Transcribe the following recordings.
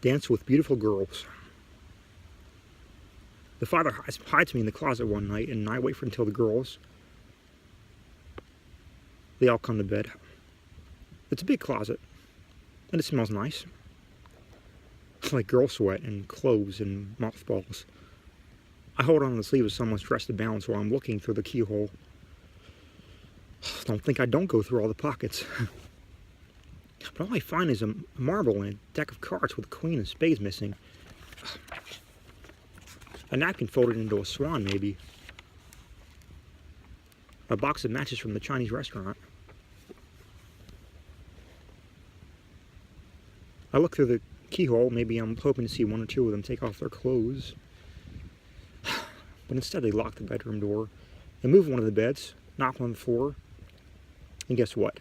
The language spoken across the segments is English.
Dance with beautiful girls. The father hides me in the closet one night, and I wait for until the girls, they all come to bed. It's a big closet, and it smells nice. It's like girl sweat and cloves and mothballs. I hold on to the sleeve of someone's dress to balance while I'm looking through the keyhole. Don't think I don't go through all the pockets. But all I find is a marble and a deck of cards with a queen and spades missing. A napkin folded into a swan, maybe. A box of matches from the Chinese restaurant. I look through the keyhole. Maybe I'm hoping to see one or two of them take off their clothes. But instead they lock the bedroom door. They move one of the beds, knock on the floor, and guess what?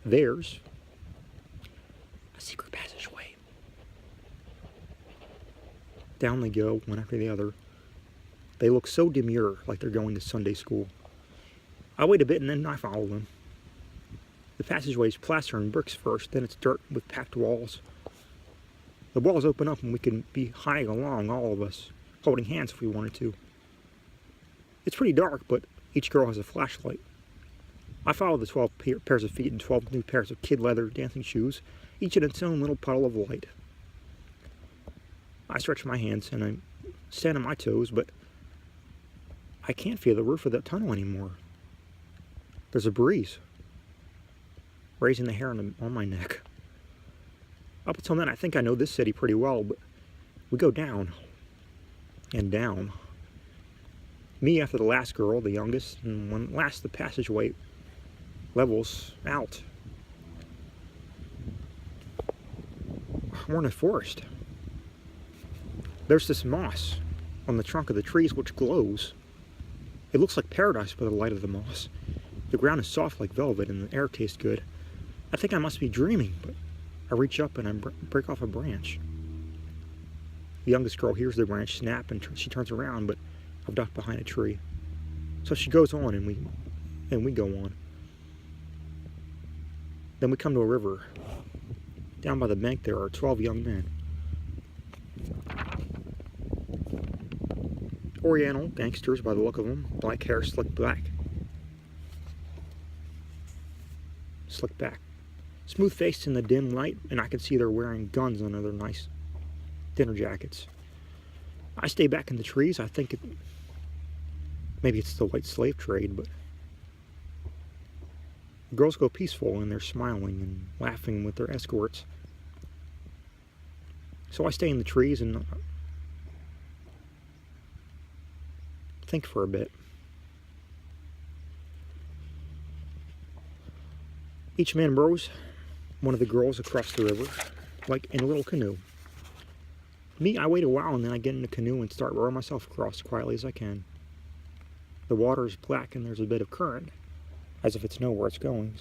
There's a secret passageway. Down they go, one after the other. They look so demure, like they're going to Sunday school. I wait a bit and then I follow them. The passageway is plaster and bricks first, then it's dirt with packed walls. The walls open up and we can be hiding along, all of us, holding hands if we wanted to. It's pretty dark, but each girl has a flashlight. I follow the 12 pairs of feet and 12 new pairs of kid leather dancing shoes, each in its own little puddle of light. I stretch my hands and I stand on my toes, but I can't feel the roof of the tunnel anymore. There's a breeze, raising the hair on my neck. Up until then, I think I know this city pretty well, but we go down and down. Me after the last girl, the youngest, and when last the passageway levels out. We're in a forest. There's this moss on the trunk of the trees which glows. It looks like paradise by the light of the moss. The ground is soft like velvet and the air tastes good. I think I must be dreaming, but I reach up and I break off a branch. The youngest girl hears the branch snap and she turns around, but I've ducked behind a tree. So she goes on and we go on. Then we come to a river. Down by the bank there are 12 young men. Oriental gangsters by the look of them. Black hair slicked back. Smooth-faced in the dim light, and I can see they're wearing guns under their nice dinner jackets. I stay back in the trees. I think maybe it's the white slave trade, but the girls go peaceful and they're smiling and laughing with their escorts. So I stay in the trees and think for a bit. Each man rows one of the girls across the river, like in a little canoe. Me, I wait a while and then I get in the canoe and start rowing myself across as quietly as I can. The water is black and there's a bit of current, as if it's know where it's going.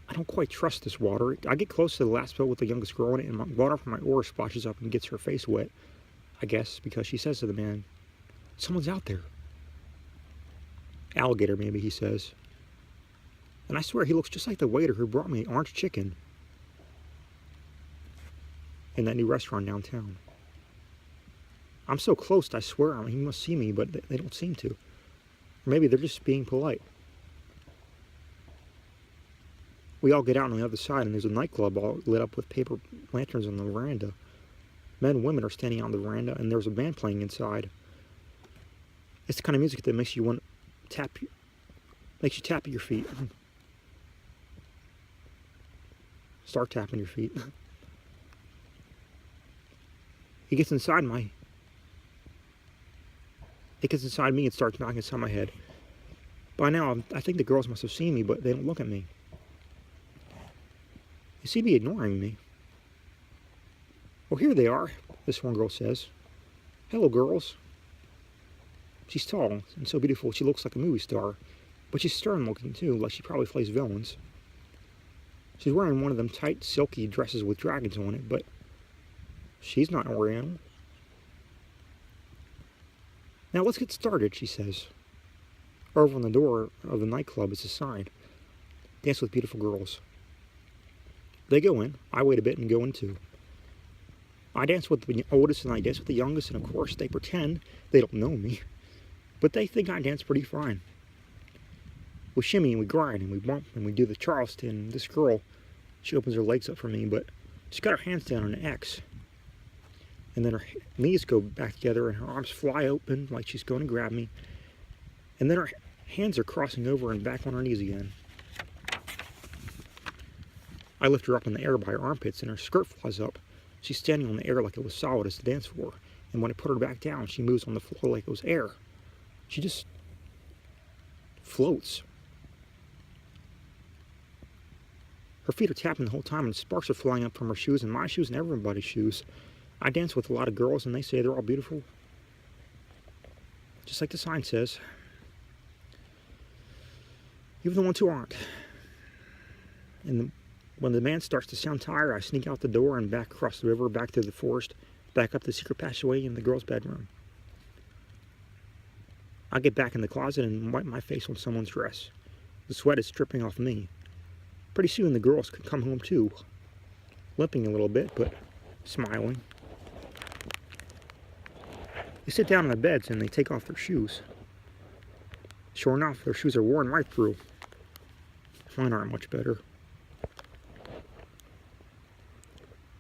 I don't quite trust this water. I get close to the last boat with the youngest girl in it, and water from my oar splashes up and gets her face wet, I guess, because she says to the man, "Someone's out there." Alligator, maybe, he says. And I swear he looks just like the waiter who brought me orange chicken in that new restaurant downtown. I'm so close, I swear he must see me, but they don't seem to. Or maybe they're just being polite. We all get out on the other side, and there's a nightclub all lit up with paper lanterns on the veranda. Men and women are standing on the veranda, and there's a band playing inside. It's the kind of music that makes you tap at your feet. Start tapping your feet. It gets inside me and starts knocking inside my head. By now, I think the girls must have seen me, but they don't look at me. They seem to be ignoring me. "Well, here they are," this one girl says. "Hello, girls." She's tall and so beautiful she looks like a movie star, but she's stern looking too, like she probably plays villains. She's wearing one of them tight, silky dresses with dragons on it, but she's not Oriental. "Now let's get started," she says. Over on the door of the nightclub is a sign, "Dance with beautiful girls." They go in, I wait a bit and go in too. I dance with the oldest and I dance with the youngest, and of course they pretend they don't know me, but they think I dance pretty fine. We shimmy and we grind and we bump and we do the Charleston. This girl, she opens her legs up for me, but she's got her hands down on an X. And then her knees go back together and her arms fly open like she's going to grab me. And then her hands are crossing over and back on her knees again. I lift her up in the air by her armpits and her skirt flies up. She's standing on the air like it was solid as the dance floor. And when I put her back down, she moves on the floor like it was air. She just floats. Her feet are tapping the whole time and sparks are flying up from her shoes and my shoes and everybody's shoes. I dance with a lot of girls and they say they're all beautiful. Just like the sign says. Even the ones who aren't. And when the band starts to sound tired, I sneak out the door and back across the river, back through the forest, back up the secret passageway in the girls' bedroom. I get back in the closet and wipe my face on someone's dress. The sweat is dripping off me. Pretty soon the girls could come home too, limping a little bit, but smiling. They sit down on the beds and they take off their shoes. Sure enough, their shoes are worn right through. Mine aren't much better.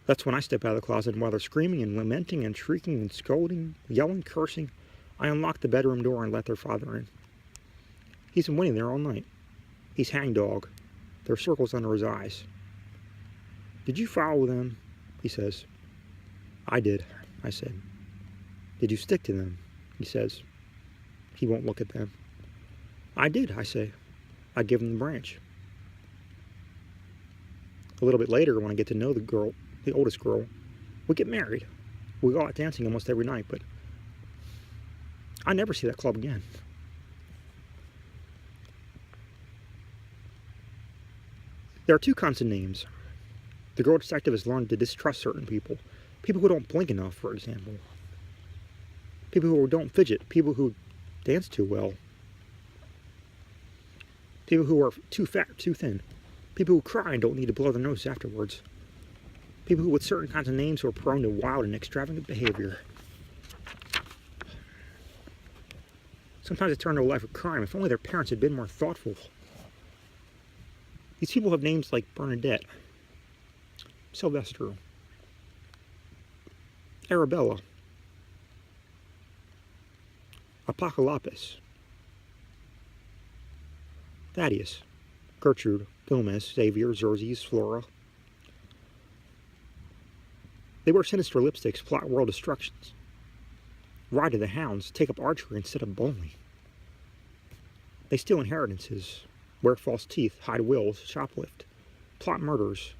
That's when I step out of the closet, and while they're screaming and lamenting and shrieking and scolding, yelling, cursing, I unlock the bedroom door and let their father in. He's been waiting there all night. He's hangdog. There are circles under his eyes. "Did you follow them?" he says. "I did," I said. "Did you stick to them?" he says. He won't look at them. "I did," I say. I give him the branch. A little bit later, when I get to know the girl, the oldest girl, we get married. We go out dancing almost every night, but I never see that club again. There are two kinds of names. The girl detective has learned to distrust certain people. People who don't blink enough, for example. People who don't fidget. People who dance too well. People who are too fat, too thin. People who cry and don't need to blow their nose afterwards. People who with certain kinds of names who are prone to wild and extravagant behavior. Sometimes they turn to a life of crime. If only their parents had been more thoughtful. These people have names like Bernadette, Sylvester, Arabella, Apocalypse, Thaddeus, Gertrude, Gomez, Xavier, Xerxes, Flora. They wear sinister lipsticks, plot world destructions, ride to the hounds, take up archery instead of bowling. They steal inheritances, wear false teeth, hide wills, shoplift, plot murders,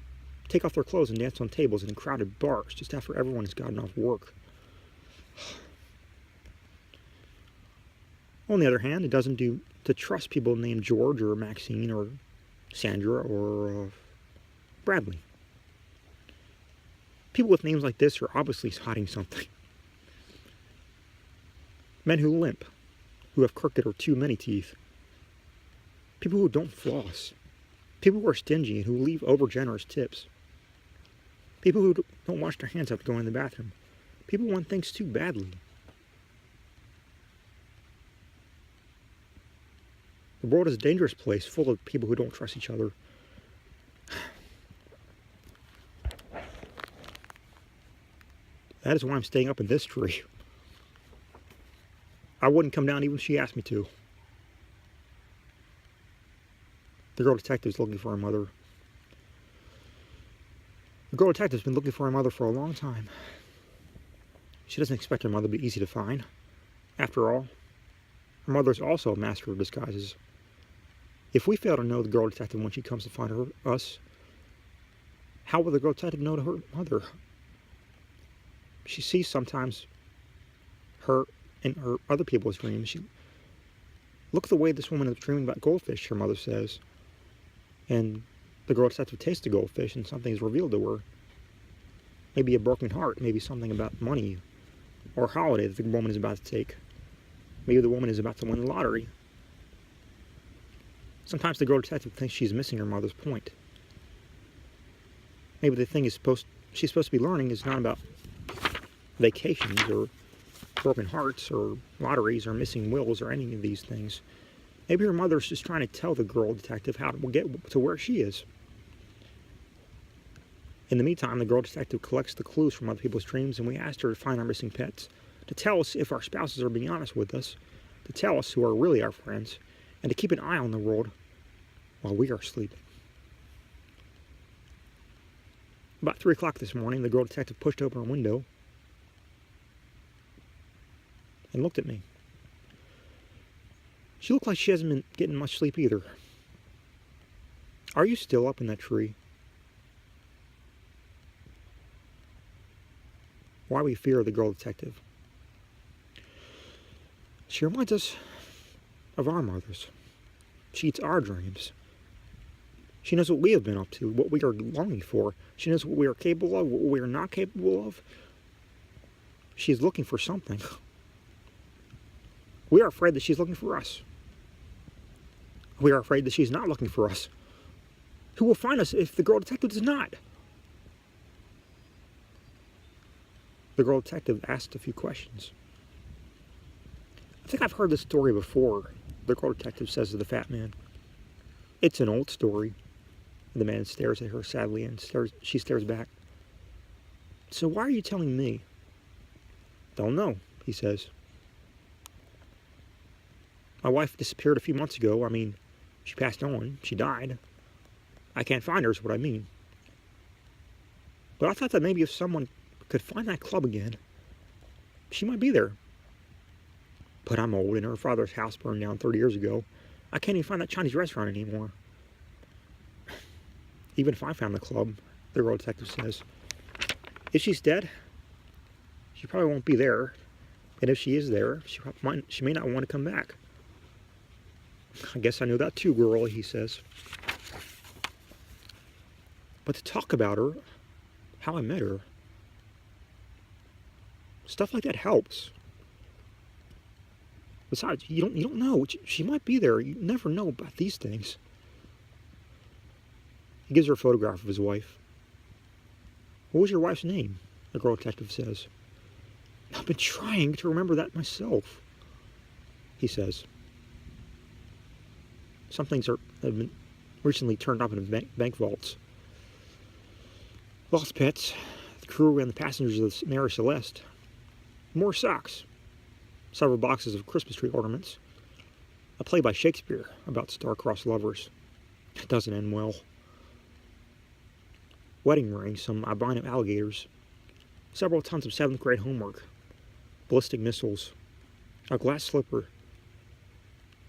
take off their clothes and dance on tables and in crowded bars just after everyone has gotten off work. On the other hand, it doesn't do to trust people named George or Maxine or Sandra or Bradley. People with names like this are obviously hiding something. Men who limp, who have crooked or too many teeth. People who don't floss. People who are stingy and who leave over-generous tips. People who don't wash their hands after going to the bathroom. People who want things too badly. The world is a dangerous place, full of people who don't trust each other. That is why I'm staying up in this tree. I wouldn't come down even if she asked me to. The girl detective's looking for her mother. The girl detective's been looking for her mother for a long time. She doesn't expect her mother to be easy to find. After all, her mother's also a master of disguises. If we fail to know the girl detective when she comes to find us, how will the girl detective know to her mother? She sees sometimes her in her other people's dreams. Look at the way this woman is dreaming about goldfish, her mother says. And the girl detective tastes the goldfish and something is revealed to her. Maybe a broken heart, maybe something about money, or a holiday that the woman is about to take. Maybe the woman is about to win the lottery. Sometimes the girl detective thinks she's missing her mother's point. Maybe the thing she's supposed to be learning is not about vacations or broken hearts or lotteries or missing wills or any of these things. Maybe her mother's just trying to tell the girl detective how to get to where she is. In the meantime, the girl detective collects the clues from other people's dreams, and we asked her to find our missing pets, to tell us if our spouses are being honest with us, to tell us who are really our friends, and to keep an eye on the world while we are sleeping. About 3 o'clock this morning, the girl detective pushed open her window and looked at me. She looked like she hasn't been getting much sleep either. Are you still up in that tree? Why we fear the girl detective. She reminds us of our mothers. She eats our dreams. She knows what we have been up to, what we are longing for. She knows what we are capable of, what we are not capable of. She is looking for something. We are afraid that she's looking for us. We are afraid that she's not looking for us. Who will find us if the girl detective does not? The girl detective asked a few questions. I think I've heard this story before, the girl detective says to the fat man. It's an old story. The man stares at her sadly and she stares back. So why are you telling me? Don't know, he says. My wife disappeared a few months ago. I mean, she passed on. She died. I can't find her is what I mean. But I thought that maybe if someone could find that club again, she might be there. But I'm old and her father's house burned down 30 years ago. I can't even find that Chinese restaurant anymore. Even if I found the club, the girl detective says, if she's dead, she probably won't be there. And if she is there, she may not want to come back. I guess I know that too, girl, he says. But to talk about her, how I met her, stuff like that helps. Besides, you don't know. She might be there. You never know about these things. He gives her a photograph of his wife. What was your wife's name? The girl detective says. I've been trying to remember that myself, he says. Some things have been recently turned up in bank vaults. Lost pets, the crew and the passengers of the Mary Celeste. More socks. Several boxes of Christmas tree ornaments. A play by Shakespeare about star-crossed lovers. It doesn't end well. Wedding rings, some albino alligators. Several tons of 7th grade homework. Ballistic missiles. A glass slipper.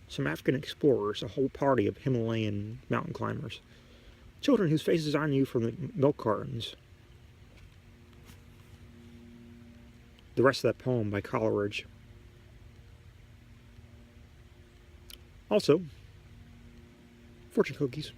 Some African explorers, a whole party of Himalayan mountain climbers. Children whose faces I knew from the milk cartons. The rest of that poem by Coleridge. Also, fortune cookies.